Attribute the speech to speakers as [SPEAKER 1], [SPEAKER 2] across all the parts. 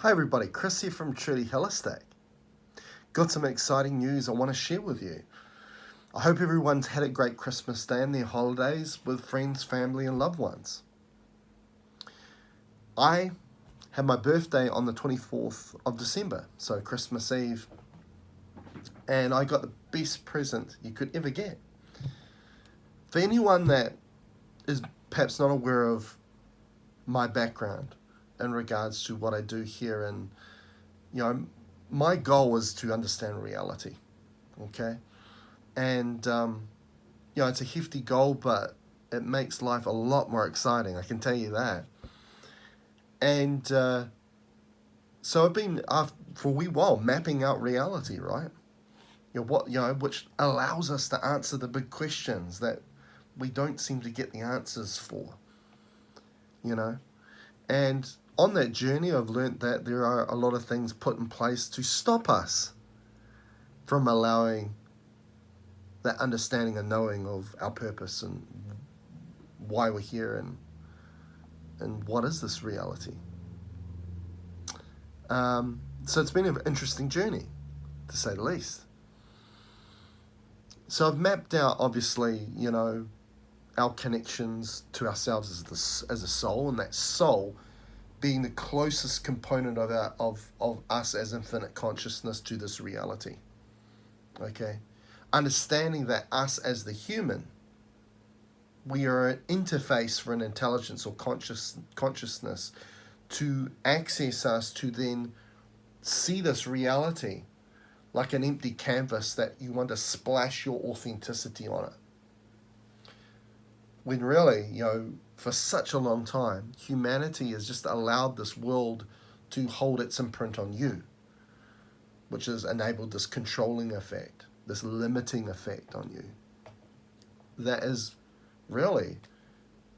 [SPEAKER 1] Hi everybody, Chris here from Truly Holistic. Got some exciting news I want to share with you. I hope everyone's had a great Christmas day and their holidays with friends, family and loved ones. I had my birthday on the 24th of December, so Christmas Eve, and I got the best present you could ever get. For anyone that is perhaps not aware of my background in regards to what I do here, and my goal is to understand reality, okay? And it's a hefty goal, but it makes life a lot more exciting, I can tell you that. And so I've been for a wee while mapping out reality, right? Which allows us to answer the big questions that we don't seem to get the answers for, And on that journey, I've learnt that there are a lot of things put in place to stop us from allowing that understanding and knowing of our purpose and why we're here and what is this reality. So it's been an interesting journey, to say the least. So I've mapped out, obviously, our connections to ourselves as a soul, and that soul being the closest component of us as infinite consciousness to this reality. Okay? Understanding that us as the human, we are an interface for an intelligence or consciousness to access us, to then see this reality like an empty canvas that you want to splash your authenticity on it. When really, for such a long time, humanity has just allowed this world to hold its imprint on you, which has enabled this controlling effect, this limiting effect on you. That has really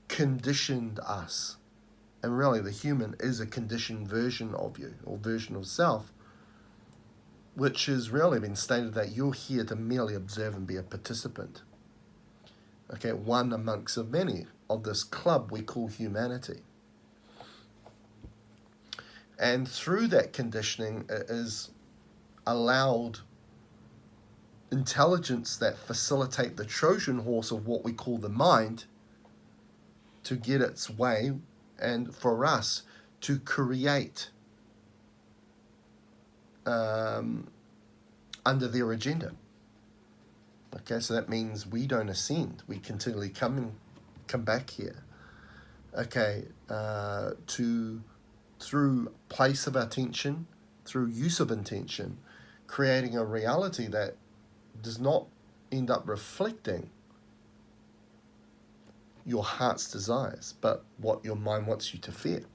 [SPEAKER 1] conditioned us. And really, the human is a conditioned version of you, or version of self, which has really been stated that you're here to merely observe and be a participant. Okay, one amongst of many of this club we call humanity. And through that conditioning, it is allowed intelligence that facilitate the Trojan horse of what we call the mind to get its way, and for us to create under their agenda. Okay, so that means we don't ascend. We continually come back here. Okay, through place of attention, through use of intention, creating a reality that does not end up reflecting your heart's desires, but what your mind wants you to fear.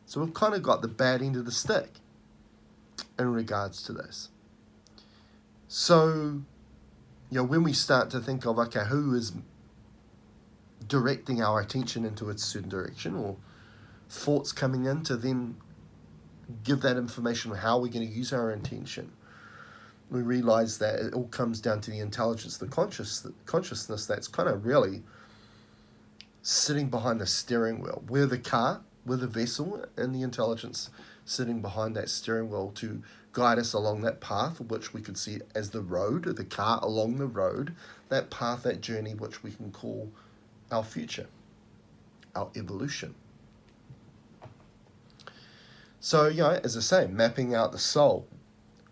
[SPEAKER 1] So we've kind of got the bad end of the stick in regards to this. So, when we start to think of, okay, who is directing our attention into a certain direction, or thoughts coming in to then give that information on how we're going to use our intention, we realize that it all comes down to the intelligence, the consciousness that's kind of really sitting behind the steering wheel. We're the car, we're the vessel, and the intelligence sitting behind that steering wheel to guide us along that path, which we could see as the road, or the car along the road, that path, that journey, which we can call our future, our evolution. So, as I say, mapping out the soul,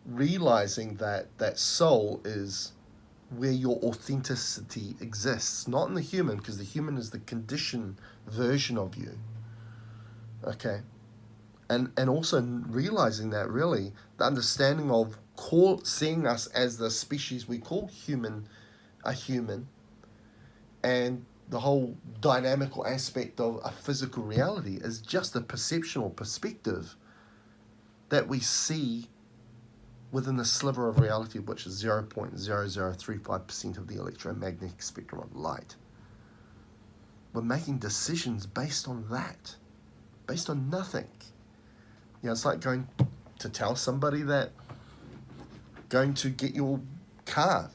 [SPEAKER 1] realizing that that soul is where your authenticity exists, not in the human, because the human is the conditioned version of you. Okay? And also realizing that really the understanding of seeing us as the species we call a human, and the whole dynamical aspect of a physical reality is just a perceptual perspective that we see within the sliver of reality, which is 0.0035% of the electromagnetic spectrum of light. We're making decisions based on that, based on nothing. It's like going to tell somebody that going to get your car,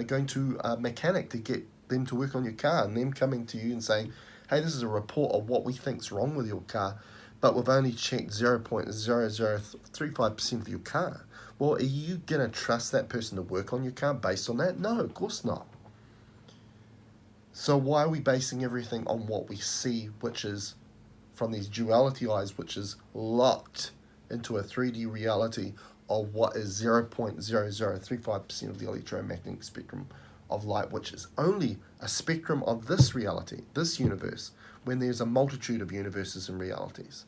[SPEAKER 1] going to a mechanic to get them to work on your car, and them coming to you and saying, hey, this is a report of what we think's wrong with your car, but we've only checked 0.0035% of your car. Well, are you going to trust that person to work on your car based on that? No, of course not. So why are we basing everything on what we see, which is from these duality eyes, which is locked into a 3D reality of what is 0.0035% of the electromagnetic spectrum of light, which is only a spectrum of this reality, this universe, when there's a multitude of universes and realities.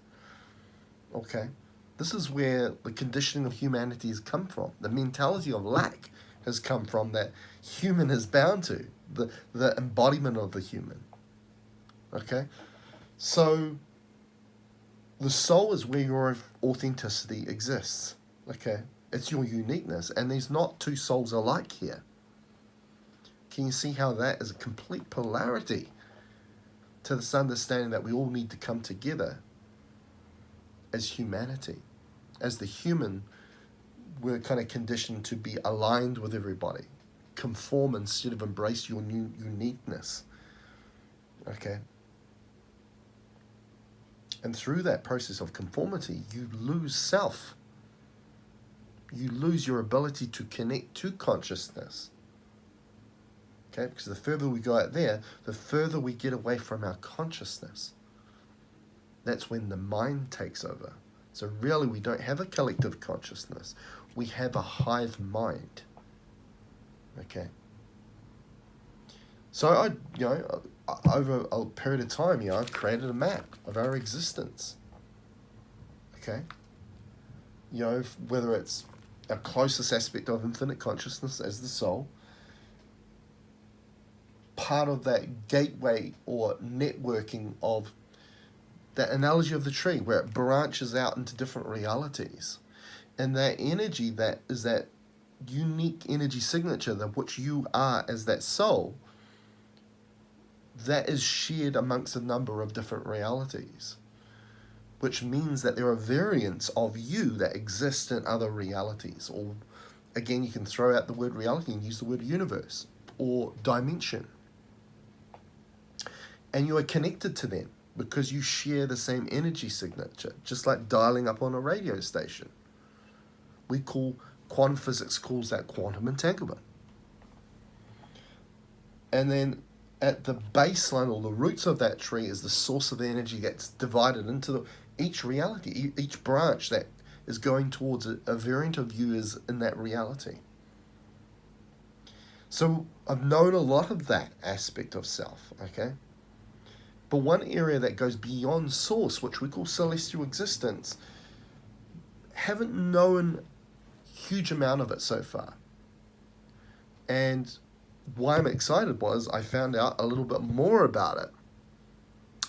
[SPEAKER 1] Okay? This is where the conditioning of humanity has come from. The mentality of lack has come from, that human is bound to, the embodiment of the human. Okay? So, the soul is where your authenticity exists. Okay? It's your uniqueness, and there's not two souls alike here. Can you see how that is a complete polarity to this understanding that we all need to come together as humanity? As the human, we're kind of conditioned to be aligned with everybody, conform instead of embrace your new uniqueness. Okay? And through that process of conformity, you lose self. You lose your ability to connect to consciousness. Okay, because the further we go out there, the further we get away from our consciousness. That's when the mind takes over. So really, we don't have a collective consciousness. We have a hive mind. Okay. So over a period of time, I've created a map of our existence. Okay. Whether it's our closest aspect of infinite consciousness as the soul, part of that gateway or networking of that analogy of the tree where it branches out into different realities. And that energy, that is that unique energy signature that which you are as that soul, that is shared amongst a number of different realities. Which means that there are variants of you that exist in other realities. Or again, you can throw out the word reality and use the word universe or dimension. And you are connected to them because you share the same energy signature, just like dialing up on a radio station. Quantum physics calls that quantum entanglement. And then at the baseline or the roots of that tree is the source of the energy that's divided into each reality, each branch that is going towards a variant of you is in that reality. So I've known a lot of that aspect of self, okay? But one area that goes beyond source, which we call celestial existence, haven't known a huge amount of it so far. And why I'm excited was I found out a little bit more about it.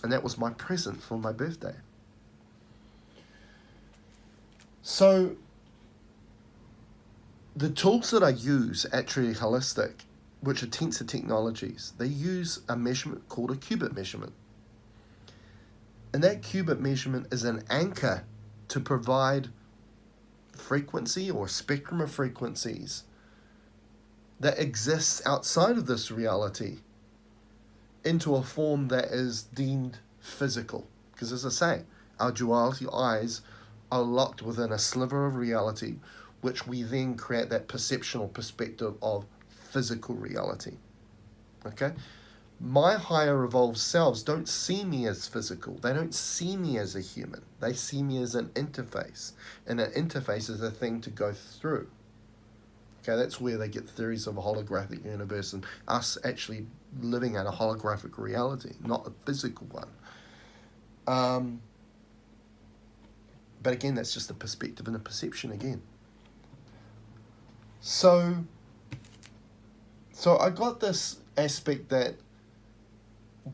[SPEAKER 1] And that was my present for my birthday. So the tools that I use at Truly Holistic, which are Tensor Technologies, they use a measurement called a qubit measurement. And that qubit measurement is an anchor to provide frequency or spectrum of frequencies that exists outside of this reality into a form that is deemed physical. Because as I say, our duality eyes are locked within a sliver of reality, which we then create that perception or perspective of physical reality. Okay? My higher evolved selves don't see me as physical. They don't see me as a human. They see me as an interface. And an interface is a thing to go through. Okay, that's where they get theories of a holographic universe and us actually living in a holographic reality, not a physical one. But again, that's just a perspective and a perception again. So I got this aspect that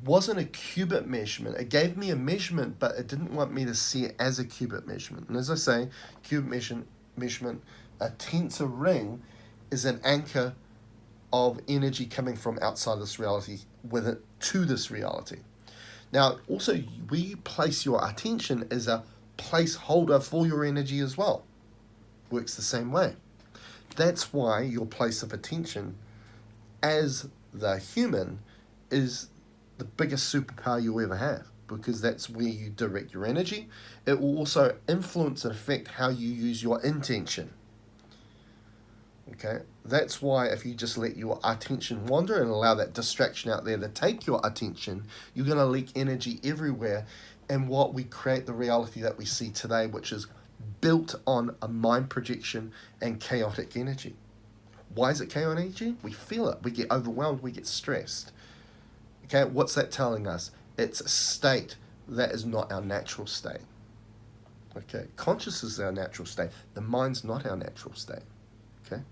[SPEAKER 1] wasn't a qubit measurement. It gave me a measurement, but it didn't want me to see it as a qubit measurement. And as I say, qubit measurement, a tensor ring is an anchor of energy coming from outside this reality with it to this reality. Now, also, we place your attention as a placeholder for your energy as well. Works the same way. That's why your place of attention as the human is the biggest superpower you'll ever have. because that's where you direct your energy. It will also influence and affect how you use your intention. Okay, that's why if you just let your attention wander and allow that distraction out there to take your attention, you're going to leak energy everywhere. And what we create the reality that we see today, which is built on a mind projection and chaotic energy. Why is it chaotic energy? We feel it. We get overwhelmed. We get stressed. Okay, what's that telling us? It's a state that is not our natural state. Okay, consciousness is our natural state. The mind's not our natural state. Okay,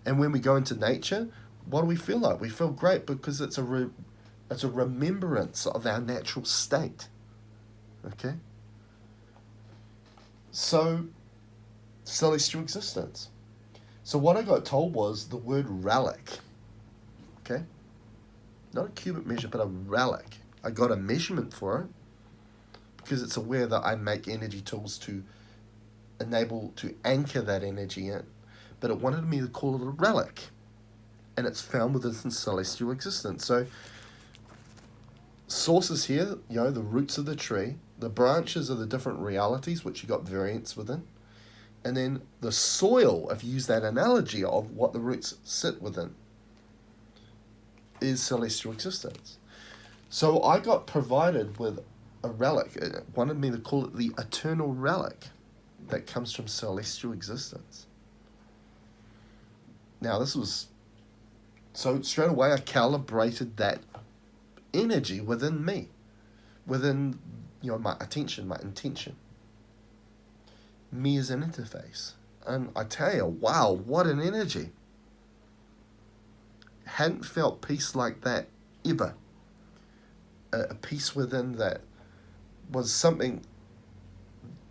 [SPEAKER 1] and when we go into nature, what do we feel like? We feel great because it's a remembrance of our natural state. Okay, so celestial existence. So what I got told was the word relic. Okay, not a cubic measure, but a relic. I got a measurement for it because it's aware that I make energy tools to enable to anchor that energy in. But it wanted me to call it a relic. And it's found within celestial existence. So sources here, the roots of the tree, the branches are the different realities which you got variants within. And then the soil, if you use that analogy of what the roots sit within, is celestial existence. So I got provided with a relic. It wanted me to call it the eternal relic that comes from celestial existence. Now this was, so straight away I calibrated that energy within me, within my attention, my intention. Me as an interface. And I tell you, wow, what an energy. Hadn't felt peace like that ever. A peace within that was something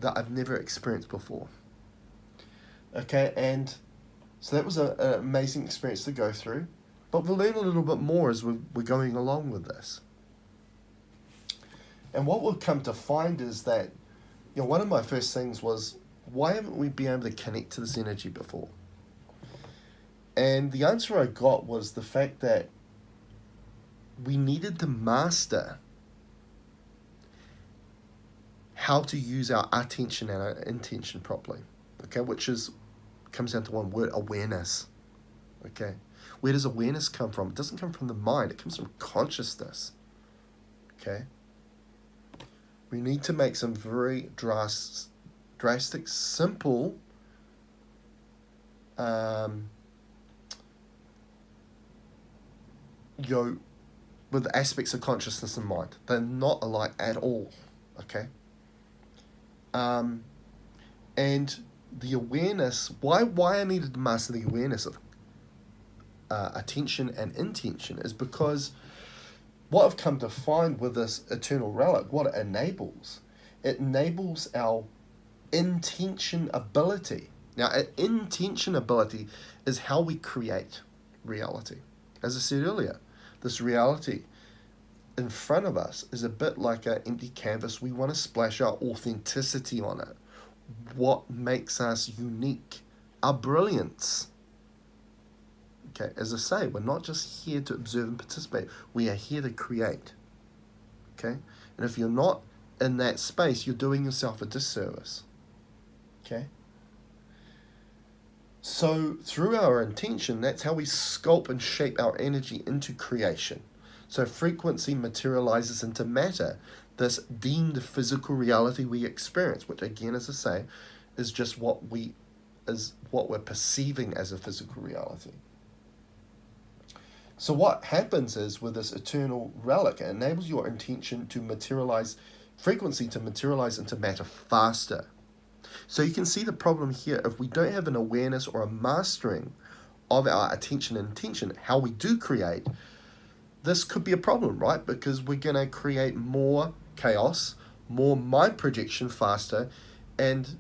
[SPEAKER 1] that I've never experienced before. Okay, and so that was an amazing experience to go through. But we'll learn a little bit more as we're going along with this. And what we'll come to find is that, one of my first things was, why haven't we been able to connect to this energy before? And the answer I got was the fact that we needed to master how to use our attention and our intention properly. Okay, which comes down to one word, awareness. Okay, where does awareness come from? It doesn't come from the mind, it comes from consciousness. Okay, we need to make some very drastic, simple with aspects of consciousness in mind. They're not alike at all. Okay, and the awareness, why I needed to master the awareness of attention and intention is because what I've come to find with this eternal relic, what it enables our intention ability. Now, intention ability is how we create reality. As I said earlier, this reality in front of us is a bit like an empty canvas. We want to splash our authenticity on it. What makes us unique? Our brilliance. Okay, as I say, we're not just here to observe and participate. We are here to create. Okay? And if you're not in that space, you're doing yourself a disservice. Okay? So through our intention, that's how we sculpt and shape our energy into creation. So frequency materializes into matter, this deemed physical reality we experience, which again, as I say, is just what we're perceiving as a physical reality. So what happens is with this eternal relic, it enables your intention to materialize, frequency to materialize into matter faster. So you can see the problem here. If we don't have an awareness or a mastering of our attention and intention, how we do create, this could be a problem, right? Because we're going to create more chaos, more mind projection faster, and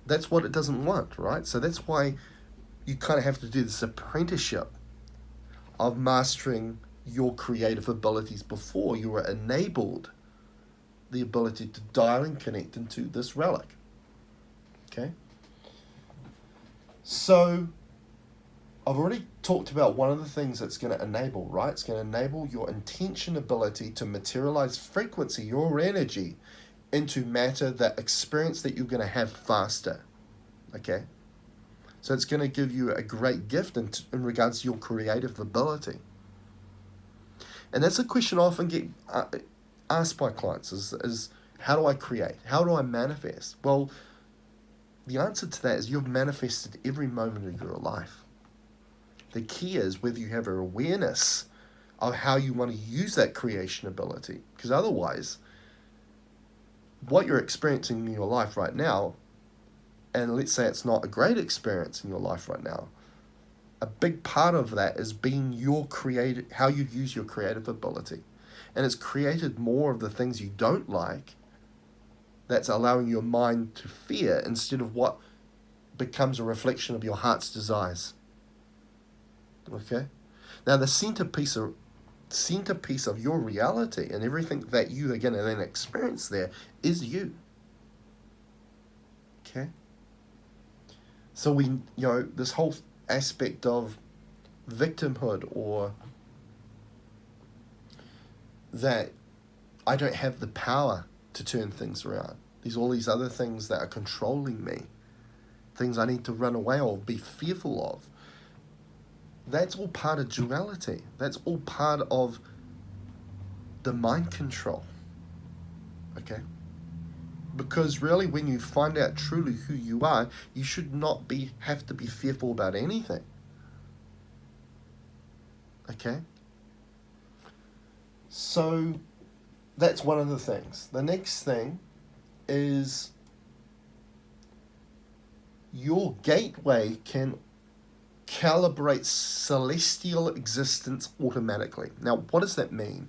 [SPEAKER 1] that's what it doesn't want, right? So that's why you kind of have to do this apprenticeship of mastering your creative abilities before you are enabled the ability to dial and connect into this relic. Okay? So I've already talked about one of the things it's going to enable, right? It's going to enable your intention ability to materialize frequency, your energy, into matter, that experience that you're going to have faster. Okay? So it's going to give you a great gift in regards to your creative ability. And that's a question I often get asked by clients is how do I create? How do I manifest? Well, the answer to that is you've manifested every moment of your life. The key is whether you have an awareness of how you want to use that creation ability. Because otherwise, what you're experiencing in your life right now, and let's say it's not a great experience in your life right now, a big part of that is being how you use your creative ability. And it's created more of the things you don't like that's allowing your mind to fear instead of what becomes a reflection of your heart's desires. Okay? Now the centerpiece of your reality and everything that you are going to then experience there is you. Okay? So this whole aspect of victimhood, or that I don't have the power to turn things around. There's all these other things that are controlling me, things I need to run away or be fearful of. That's all part of duality. That's all part of the mind control. Okay? Because really, when you find out truly who you are, you should not have to be fearful about anything. Okay? So that's one of the things. The next thing is your gateway can calibrate celestial existence automatically. Now, what does that mean?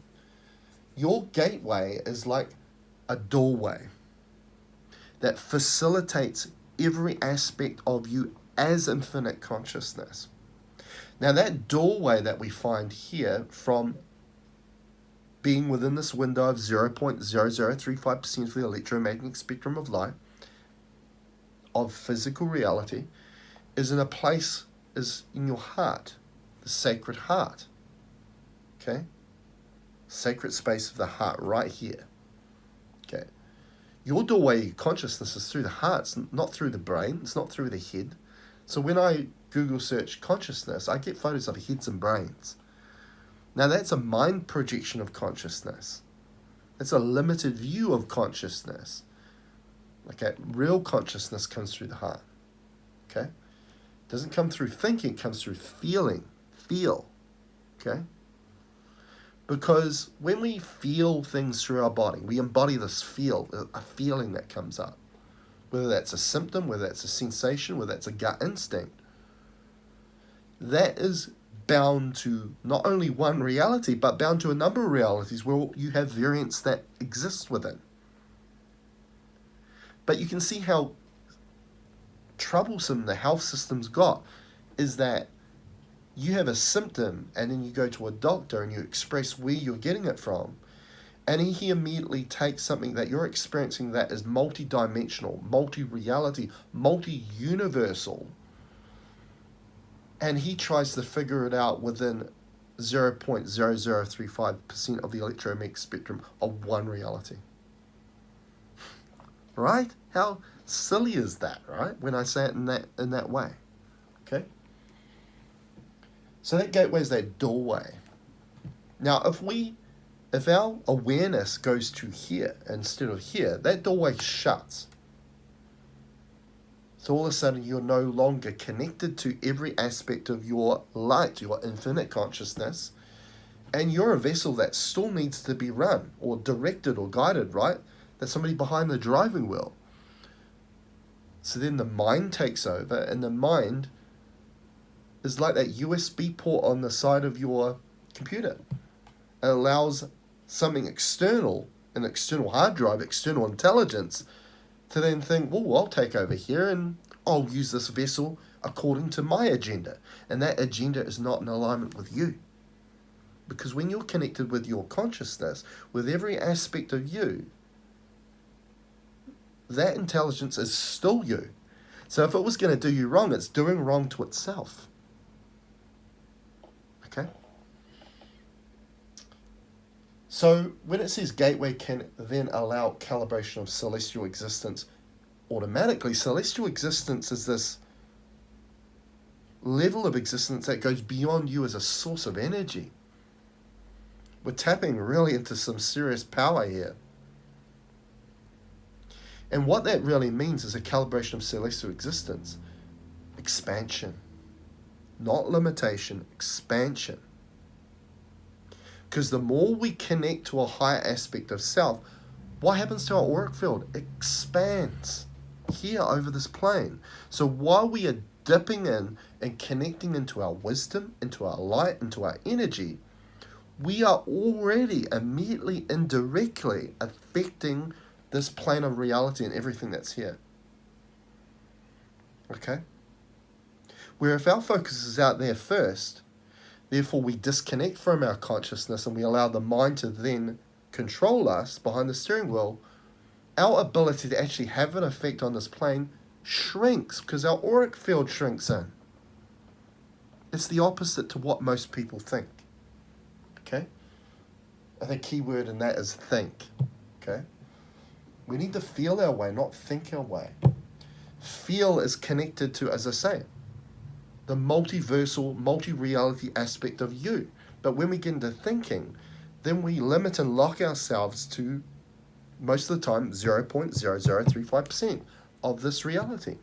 [SPEAKER 1] Your gateway is like a doorway that facilitates every aspect of you as infinite consciousness. Now, that doorway that we find here, from being within this window of 0.0035% of the electromagnetic spectrum of light, of physical reality, is in your heart, the sacred heart. Okay? Sacred space of the heart, right here. Okay? Your doorway of consciousness is through the heart, it's not through the brain, it's not through the head. So when I Google search consciousness, I get photos of heads and brains. Now that's a mind projection of consciousness. It's a limited view of consciousness. Okay, real consciousness comes through the heart. Okay? It doesn't come through thinking, it comes through feeling. Feel. Okay? Because when we feel things through our body, we embody this a feeling that comes up. Whether that's a symptom, whether that's a sensation, whether that's a gut instinct. That is bound to not only one reality, but bound to a number of realities where you have variance that exists within. But you can see how troublesome the health system's got, is that you have a symptom and then you go to a doctor and you express where you're getting it from, and he immediately takes something that you're experiencing that is multi-dimensional, multi-reality, multi-universal, and he tries to figure it out within 0.0035% of the electromagnetic spectrum of one reality. Right? How silly is that, right? When I say it in that way. Okay? So that gateway is that doorway. Now, if our awareness goes to here instead of here, that doorway shuts. So all of a sudden, you're no longer connected to every aspect of your light, your infinite consciousness, and you're a vessel that still needs to be run or directed or guided, right? There's somebody behind the driving wheel. So then the mind takes over, and the mind is like that USB port on the side of your computer. It allows something external, an external hard drive, external intelligence, to then think, well, I'll take over here and I'll use this vessel according to my agenda. And that agenda is not in alignment with you. Because when you're connected with your consciousness, with every aspect of you, that intelligence is still you. So if it was going to do you wrong, it's doing wrong to itself. So when it says gateway can then allow calibration of celestial existence automatically, celestial existence is this level of existence that goes beyond you as a source of energy. We're tapping really into some serious power here. And what that really means is a calibration of celestial existence. Expansion. Not limitation, expansion. Because the more we connect to a higher aspect of self, what happens to our auric field? It expands here over this plane. So while we are dipping in and connecting into our wisdom, into our light, into our energy, we are already immediately, indirectly affecting this plane of reality and everything that's here. Okay? Where if our focus is out there first, therefore we disconnect from our consciousness and we allow the mind to then control us behind the steering wheel, our ability to actually have an effect on this plane shrinks because our auric field shrinks in. It's the opposite to what most people think. Okay? I think key word in that is think. Okay? We need to feel our way, not think our way. Feel is connected to, as I say, the multiversal, multi-reality aspect of you. But when we get into thinking, then we limit and lock ourselves to, most of the time, 0.0035% of this reality.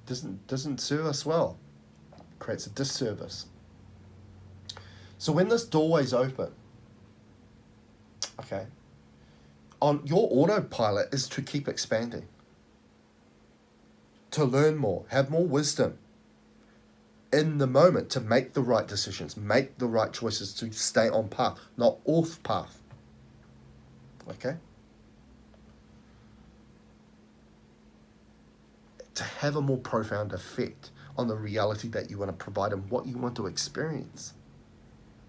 [SPEAKER 1] Doesn't serve us well. Creates a disservice. So when this doorway's open, okay, on your autopilot is to keep expanding. To learn more, have more wisdom in the moment, to make the right decisions, make the right choices, to stay on path, not off path. Okay? To have a more profound effect on the reality that you want to provide and what you want to experience.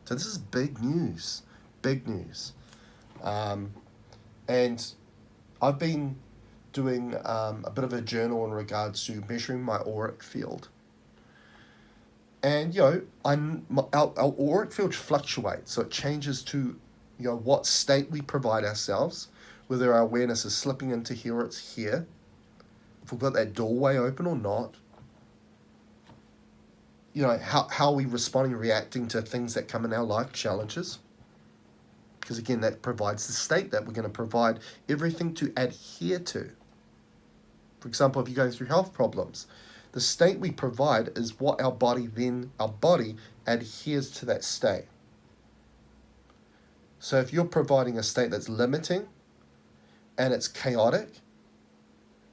[SPEAKER 1] So this is big news. Big news. And I've been doing a bit of a journal in regards to measuring my auric field. And, our auric field fluctuates, so it changes to, what state we provide ourselves, whether our awareness is slipping into here or it's here, if we've got that doorway open or not, how are we responding, reacting to things that come in our life, challenges. Because again, that provides the state that we're going to provide everything to adhere to. For example, if you're going through health problems, the state we provide is what our body adheres to that state. So if you're providing a state that's limiting and it's chaotic,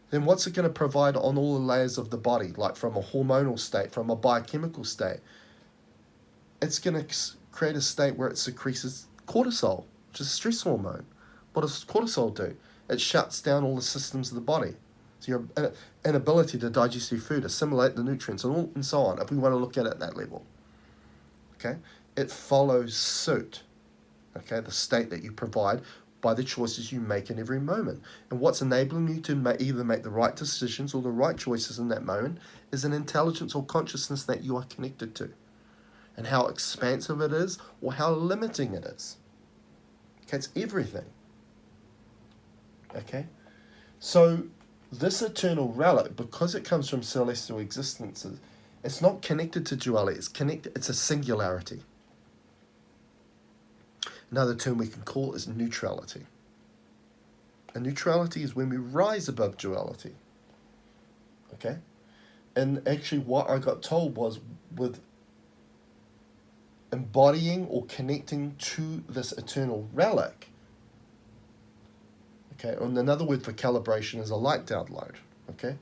[SPEAKER 1] then what's it going to provide on all the layers of the body, like from a hormonal state, from a biochemical state? It's going to create a state where it secretes cortisol, which is a stress hormone. What does cortisol do? It shuts down all the systems of the body. So your inability to digest your food, assimilate the nutrients, and so on, if we want to look at it at that level. Okay? It follows suit. Okay? The state that you provide by the choices you make in every moment. And what's enabling you to either make the right decisions or the right choices in that moment is an intelligence or consciousness that you are connected to. And how expansive it is or how limiting it is. Okay, it's everything. Okay? So this eternal relic, because it comes from celestial existences, it's not connected to duality, it's a singularity. Another term we can call is neutrality. And neutrality is when we rise above duality. Okay? And actually what I got told was with embodying or connecting to this eternal relic. Okay, and another word for calibration is a light download. Okay?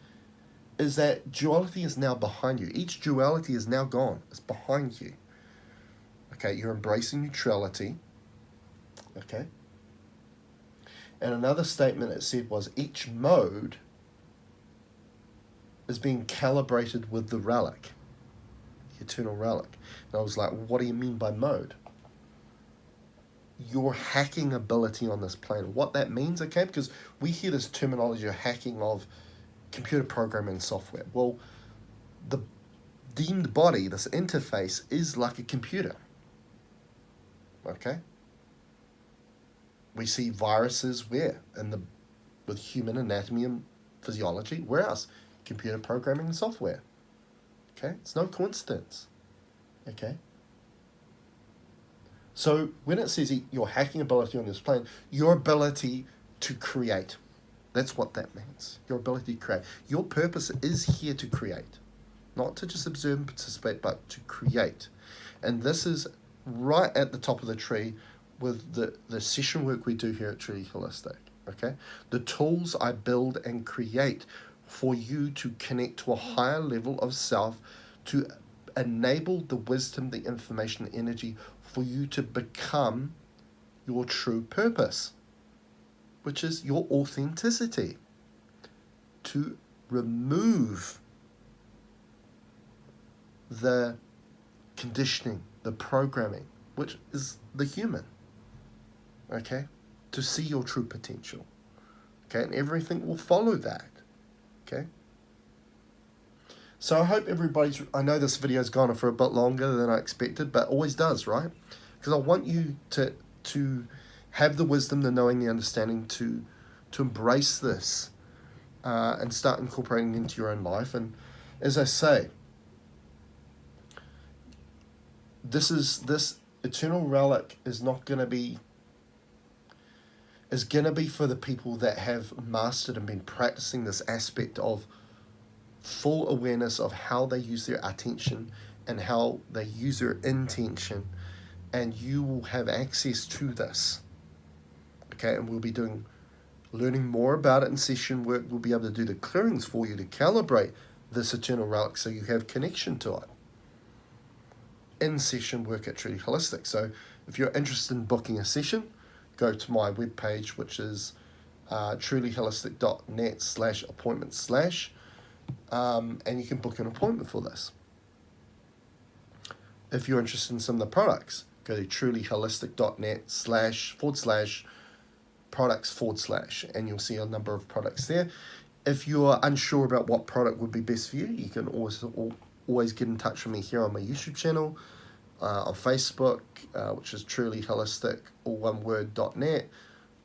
[SPEAKER 1] Is that duality is now behind you. Each duality is now gone. It's behind you. Okay, you're embracing neutrality. Okay? And another statement it said was each mode is being calibrated with the relic, the eternal relic. And I was like, what do you mean by mode? Your hacking ability on this plane. What that means, okay? Because we hear this terminology of hacking of computer programming software. Well, the deemed body, this interface, is like a computer. Okay? We see viruses where? With human anatomy and physiology. Where else? Computer programming and software. Okay? It's no coincidence. Okay? So when it says your hacking ability on this plane, your ability to create. That's what that means. Your ability to create. Your purpose is here to create. Not to just observe and participate, but to create. And this is right at the top of the tree with the session work we do here at Truly Holistic. Okay? The tools I build and create for you to connect to a higher level of self, to enable the wisdom, the information, the energy for you to become your true purpose, which is your authenticity. To remove the conditioning, the programming, which is the human. Okay? To see your true potential. Okay? And everything will follow that. Okay? So I hope I know this video's gone on for a bit longer than I expected, but always does, right? Because I want you to have the wisdom, the knowing, the understanding to embrace this and start incorporating it into your own life. And as I say, this eternal relic is going to be for the people that have mastered and been practicing this aspect of full awareness of how they use their attention and how they use their intention, and you will have access to this. Okay, and we'll be learning more about it in session work. We'll be able to do the clearings for you to calibrate this eternal relic so you have connection to it in session work at Truly Holistic. So if you're interested in booking a session, go to my webpage, which is trulyholistic.net/appointment/ and you can book an appointment for this. If you're interested in some of the products, go to trulyholistic.net/products/ and you'll see a number of products there. If you're unsure about what product would be best for you, you can always get in touch with me here on my YouTube channel, on Facebook, which is Truly Holistic, all one word, .net,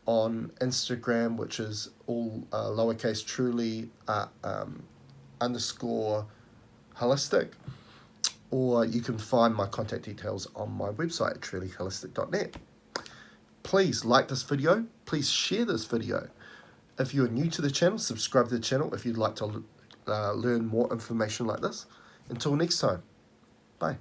[SPEAKER 1] on Instagram, which is all lowercase truly _ holistic, or you can find my contact details on my website at trulyholistic.net. Please like this video. Please share this video. If you're new to the channel, subscribe to the channel if you'd like to learn more information like this. Until next time, bye.